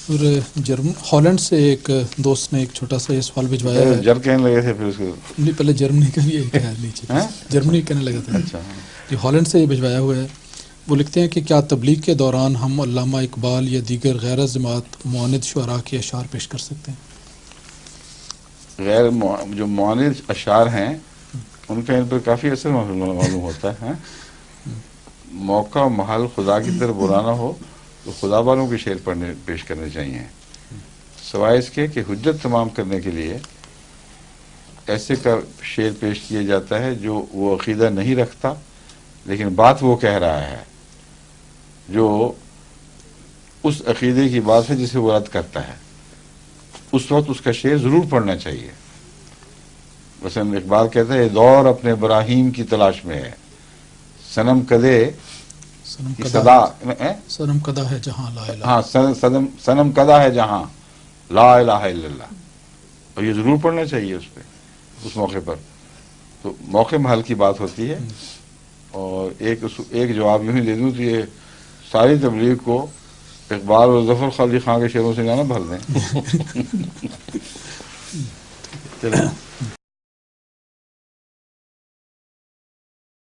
اور ہالینڈ سے ایک دوست نے ایک چھوٹا سا یہ سوال بھجوایا ہے. جر کہنے لگے تھے پھر اس کو نہیں، پہلے جرمنی کا بھی ایک ہے نیچے، جرمنی کہنے لگا تھا. اچھا یہ ہالینڈ سے یہ بھجوایا ہوا ہے. وہ لکھتے ہیں کہ کیا تبلیغ کے دوران ہم علامہ اقبال یا دیگر غیر جماعت معاند شعراء کے اشعار پیش کر سکتے ہیں؟ جو معاند اشعار ہیں ان کا ان پر کافی اثر معلوم ہوتا ہے. موقع محل خدا کی طرف بلانا ہو تو خدا والوں کے شعر پیش کرنے چاہیے، سوائے اس کے کہ حجت تمام کرنے کے لیے ایسے کا شعر پیش کیا جاتا ہے جو وہ عقیدہ نہیں رکھتا لیکن بات وہ کہہ رہا ہے جو اس عقیدے کی بات ہے جسے وہ رد کرتا ہے. اس وقت اس کا شعر ضرور پڑھنا چاہیے. مثلا اقبال کہتا ہے یہ دور اپنے ابراہیم کی تلاش میں ہے، صنم کدے کی صدا صنم کدا ہے جہاں لا الہ. ہاں صنم کدا ہے جہاں لا الہ الا اللہ. اور یہ ضرور پڑھنا چاہیے اس پہ اس موقع پر. تو موقع محل کی بات ہوتی ہے. اور ایک جواب یوں ہی دے دوں تو یہ ساری تبلیغ کو اقبال اور ظفر خالدی خان کے شعروں سے نہ بھر دیں. چلیں